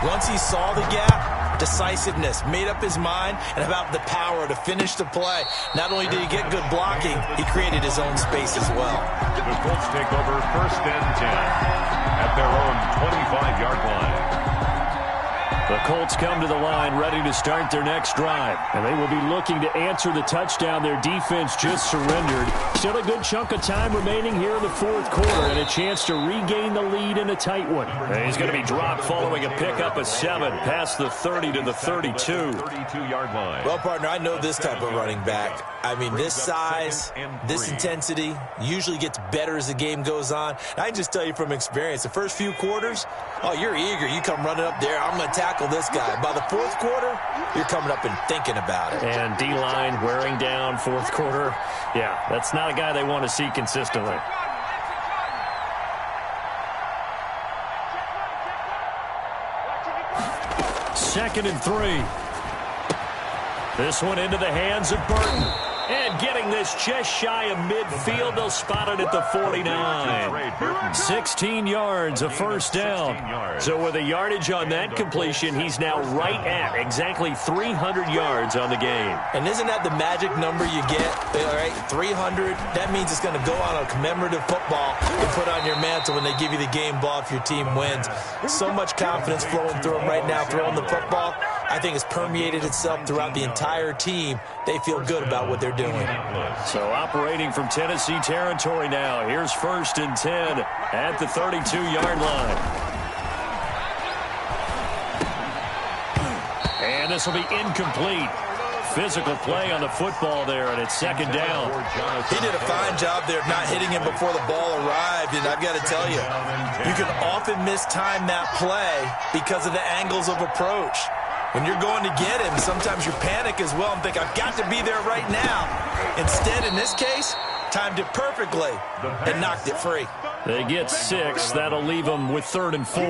Once he saw the gap, decisiveness, made up his mind, and about the power to finish the play. Not only did he get good blocking, he created his own space as well. The Colts take over 1st and 10 at their own 25-yard line. The Colts come to the line ready to start their next drive. And they will be looking to answer the touchdown their defense just surrendered. Still a good chunk of time remaining here in the 4th quarter and a chance to regain the lead in a tight one. And he's going to be dropped following a pickup of 7 past the 30 to the 32. 32-yard line. Well, partner, I know this type of running back. I mean, this size, this intensity usually gets better as the game goes on. And I can just tell you from experience, the first few quarters, oh, you're eager. You come running up there. I'm going to tackle this guy. By the 4th quarter, you're coming up and thinking about it. And D-line wearing down 4th quarter. Yeah, that's not a guy they want to see consistently. Second and 3. This one into the hands of Burton. And getting this just shy of midfield, they'll spot it at the 49. 16 yards, a first down. So with a yardage on that completion, he's now right at exactly 300 yards on the game. And isn't that the magic number you get? All right, 300. That means it's going to go on a commemorative football and put on your mantle when they give you the game ball if your team wins. So much confidence flowing through them right now, throwing the football. I think it's permeated itself throughout the entire team. They feel good about what they're doing. So operating from Tennessee territory now. Here's 1st and 10 at the 32-yard line. And this will be incomplete. Physical play on the football there, and it's 2nd down. He did a fine job there of not hitting him before the ball arrived, and I've got to tell you, you can often mistime that play because of the angles of approach. When you're going to get him, sometimes you panic as well and think, I've got to be there right now. Instead, in this case, timed it perfectly and knocked it free. They get 6. That'll leave them with 3rd and 4.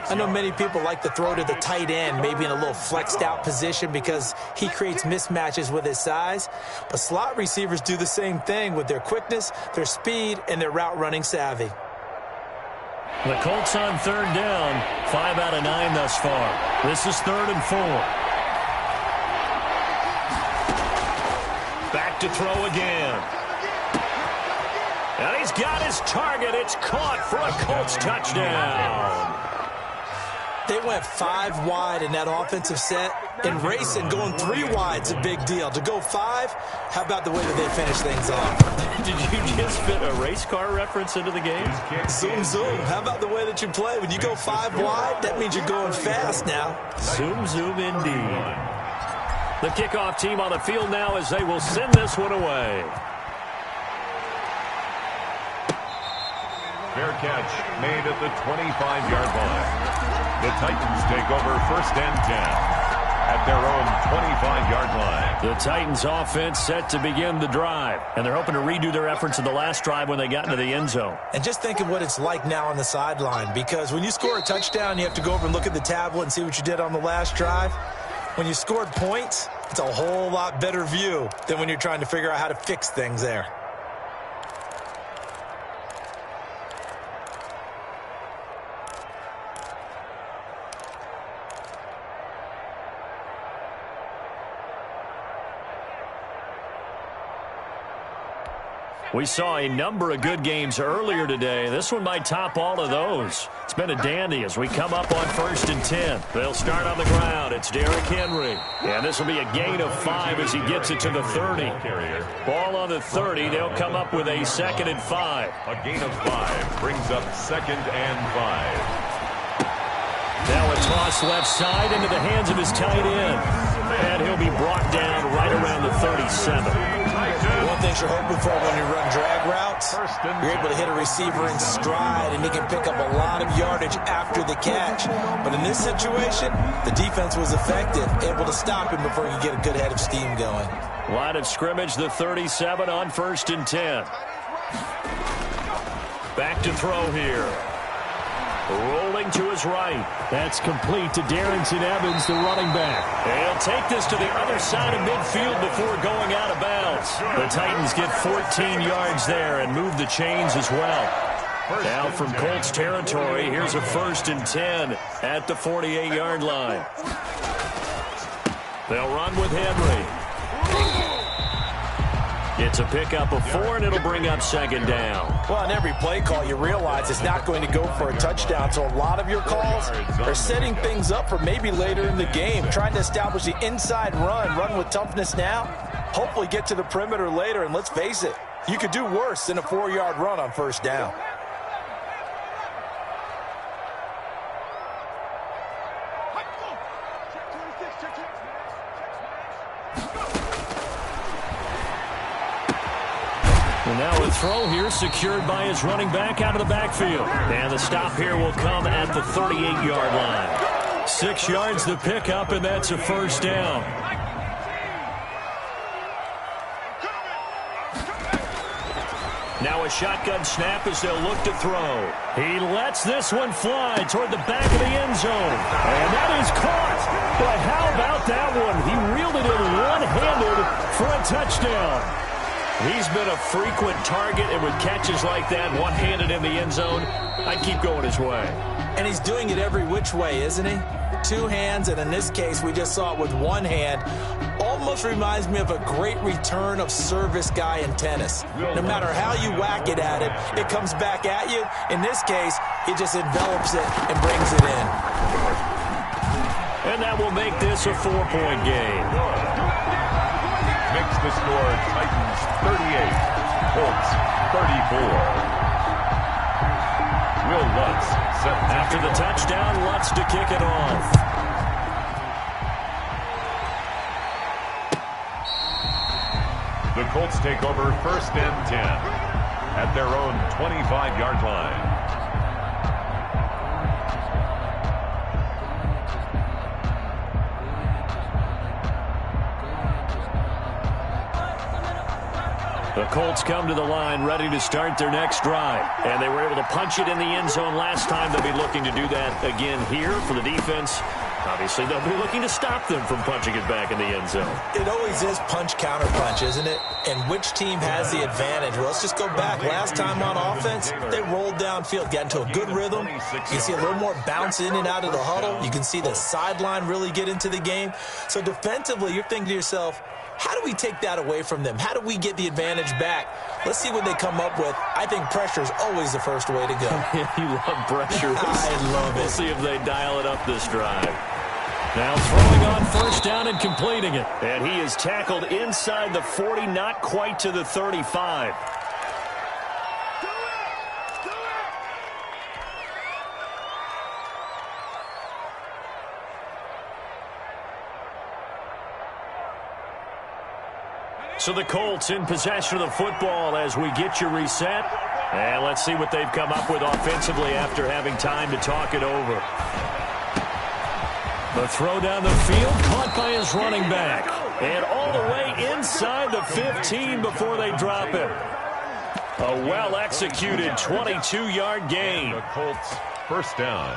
I know many people like to throw to the tight end, maybe in a little flexed out position because he creates mismatches with his size. But slot receivers do the same thing with their quickness, their speed, and their route running savvy. The Colts on 3rd down, 5 out of 9 thus far. This is 3rd and 4. Back to throw again. And he's got his target. It's caught for a Colts touchdown. They went 5 wide in that offensive set. And racing, going 3 wide's a big deal. To go 5, how about the way that they finish things off? Did you just fit a race car reference into the game? Zoom, zoom. How about the way that you play? When you go 5 wide, that means you're going fast now. Zoom, zoom indeed. The kickoff team on the field now as they will send this one away. Fair catch made at the 25-yard line. The Titans take over 1st and 10 at their own 25-yard line. The Titans offense set to begin the drive, and they're hoping to redo their efforts in the last drive when they got into the end zone. And just think of what it's like now on the sideline, because when you score a touchdown, you have to go over and look at the tablet and see what you did on the last drive. When you scored points, it's a whole lot better view than when you're trying to figure out how to fix things there. We saw a number of good games earlier today. This one might top all of those. It's been a dandy as we come up on 1st and 10. They'll start on the ground. It's Derrick Henry. And this will be a gain of 5 as he gets it to the 30. Ball on the 30. They'll come up with a 2nd and 5. A gain of 5 brings up 2nd and 5. Now a toss left side into the hands of his tight end. And he'll be brought down right around the 37. One thing you're hoping for when you run drag routes, you're able to hit a receiver in stride, and he can pick up a lot of yardage after the catch. But in this situation, the defense was effective, able to stop him before he could get a good head of steam going. Line of scrimmage, the 37 on 1st and 10. Back to throw here. Rolling to his right. That's complete to Darrynton Evans, the running back. He'll take this to the other side of midfield before going out of bounds. The Titans get 14 yards there and move the chains as well. Now from Colts territory, here's a 1st and 10 at the 48-yard line. They'll run with Henry. It's a pickup of 4, and it'll bring up 2nd down. Well, on every play call, you realize it's not going to go for a touchdown, so a lot of your calls are setting things up for maybe later in the game, trying to establish the inside run with toughness now, hopefully get to the perimeter later, and let's face it, you could do worse than a 4-yard run on 1st down. And now a throw here secured by his running back out of the backfield. And the stop here will come at the 38-yard line. 6 yards the pickup, and that's a 1st down. Now a shotgun snap as they'll look to throw. He lets this one fly toward the back of the end zone. And that is caught. But how about that one? He reeled it in one-handed for a touchdown. He's been a frequent target, and with catches like that, one-handed in the end zone, I'd keep going his way. And he's doing it every which way, isn't he? 2 hands, and in this case, we just saw it with 1 hand. Almost reminds me of a great return of service guy in tennis. No matter how you whack it at it, it comes back at you. In this case, he just envelops it and brings it in. And that will make this a 4-point game. Makes the score Titans 38, Colts 34. Will Lutz set after the touchdown. Lutz to kick it off. The Colts take over 1st and 10 at their own 25-yard line. The Colts come to the line ready to start their next drive. And they were able to punch it in the end zone last time. They'll be looking to do that again here for the defense. Obviously, they'll be looking to stop them from punching it back in the end zone. It always is punch-counter-punch, isn't it? And which team has the advantage? Well, let's just go back. Last time on offense, they rolled downfield, got into a good rhythm. You can see a little more bounce in and out of the huddle. You can see the sideline really get into the game. So defensively, you're thinking to yourself, how do we take that away from them? How do we get the advantage back? Let's see what they come up with. I think pressure is always the first way to go. You love pressure. I love it. We'll see if they dial it up this drive. Now throwing on first down and completing it. And he is tackled inside the 40, not quite to the 35. So the Colts in possession of the football as we get you reset. And let's see what they've come up with offensively after having time to talk it over. The throw down the field, caught by his running back. And all the way inside the 15 before they drop it. A well-executed 22-yard gain. The Colts first down.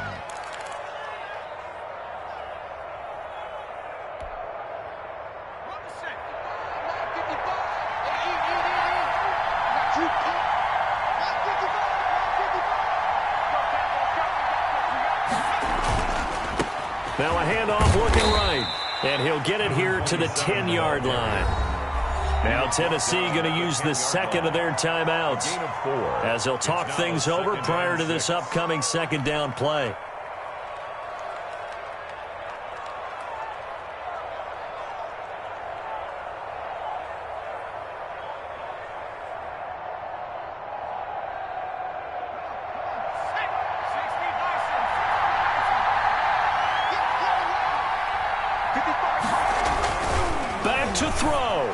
Now a handoff looking right. And he'll get it here to the 10-yard line. Now Tennessee going to use the second of their timeouts as they'll talk things over prior to this upcoming second down play. Back to throw.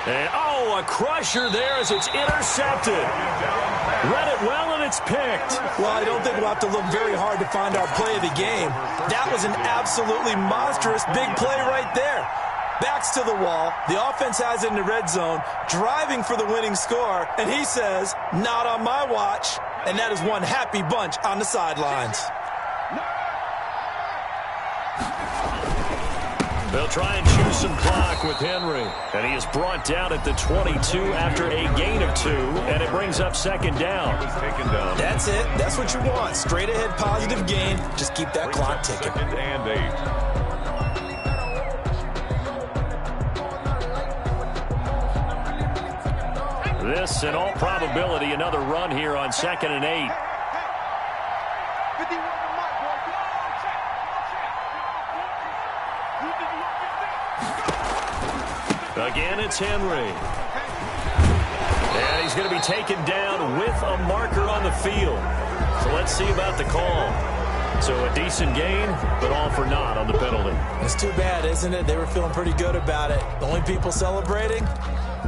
And, a crusher there as it's intercepted. Read it well, and it's picked. Well, I don't think we'll have to look very hard to find our play of the game. That was an absolutely monstrous big play right there. Backs to the wall. The offense has it in the red zone, driving for the winning score. And he says, not on my watch. And that is one happy bunch on the sidelines. They'll try and choose some clock with Henry. And he is brought down at the 22 after a gain of 2. And it brings up second down. That's it. That's what you want. Straight ahead positive gain. Just keep that clock ticking. Second and 8. This, in all probability, another run here on second and 8. Again, it's Henry. And he's going to be taken down with a marker on the field. So let's see about the call. So a decent gain, but all for naught on the penalty. It's too bad, isn't it? They were feeling pretty good about it. The only people celebrating,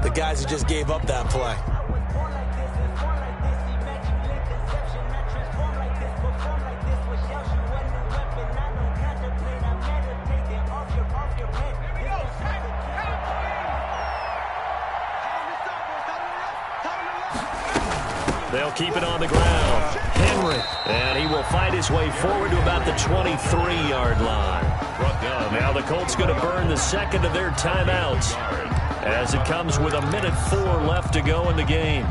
the guys who just gave up that play. They'll keep it on the ground. Henry. And he will fight his way forward to about the 23-yard line. Now the Colts going to burn the second of their timeouts as it comes with 1:04 left to go in the game.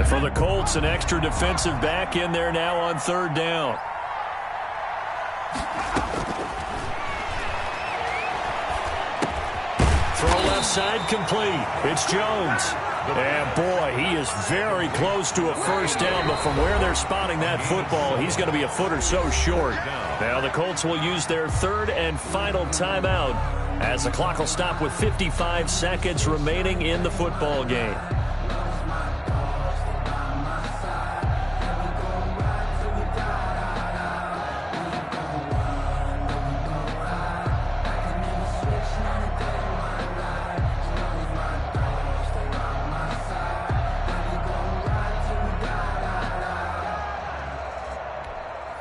For the Colts, an extra defensive back in there now on third down. Throw left side complete. It's Jones. And boy, he is very close to a first down, but from where they're spotting that football, he's going to be a foot or so short. Now the Colts will use their third and final timeout as the clock will stop with 55 seconds remaining in the football game.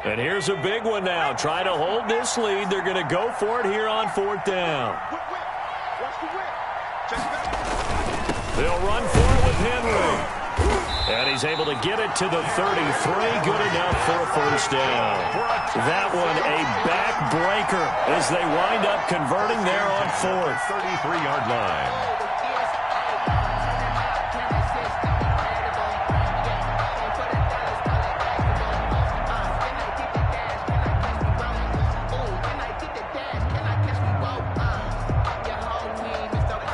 And here's a big one now. Trying to hold this lead. They're going to go for it here on 4th down. They'll run for it with Henry. And he's able to get it to the 33. Good enough for a first down. That one a backbreaker as they wind up converting there on 4th. 33-yard line.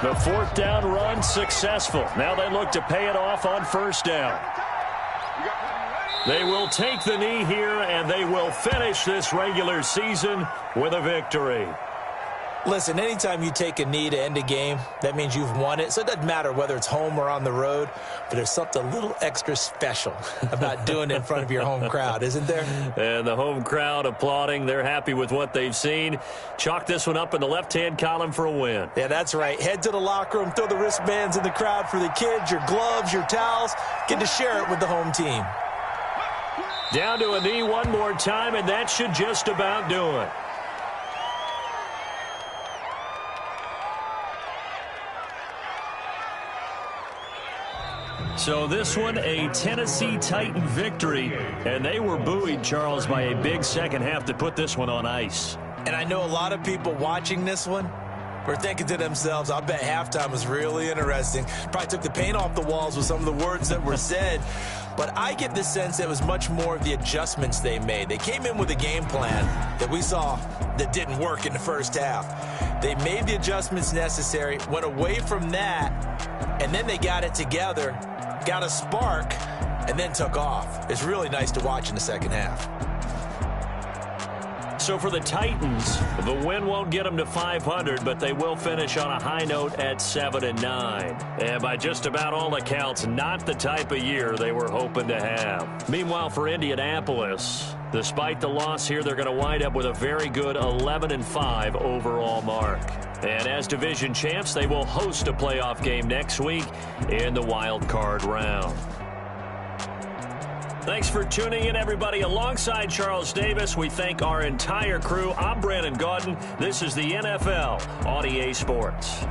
The 4th down run successful. Now they look to pay it off on 1st down. They will take the knee here, and they will finish this regular season with a victory. Listen, anytime you take a knee to end a game, that means you've won it. So it doesn't matter whether it's home or on the road, but there's something a little extra special about doing it in front of your home crowd, isn't there? And the home crowd applauding. They're happy with what they've seen. Chalk this one up in the left-hand column for a win. Yeah, that's right. Head to the locker room, throw the wristbands in the crowd for the kids, your gloves, your towels. Get to share it with the home team. Down to a knee one more time, and that should just about do it. So this one, a Tennessee Titan victory, and they were buoyed, Charles, by a big second half to put this one on ice. And I know a lot of people watching this one were thinking to themselves, I bet halftime was really interesting. Probably took the paint off the walls with some of the words that were said. But I get the sense that it was much more of the adjustments they made. They came in with a game plan that we saw that didn't work in the first half. They made the adjustments necessary, went away from that, and then they got it together, got a spark, and then took off. It's really nice to watch in the second half. So for the Titans, the win won't get them to 500, but they will finish on a high note at 7-9. And by just about all accounts, not the type of year they were hoping to have. Meanwhile, for Indianapolis, despite the loss here, they're going to wind up with a very good 11-5 overall mark. And as division champs, they will host a playoff game next week in the wild card round. Thanks for tuning in, everybody. Alongside Charles Davis, we thank our entire crew. I'm Brandon Gaudin. This is the NFL on EA Sports.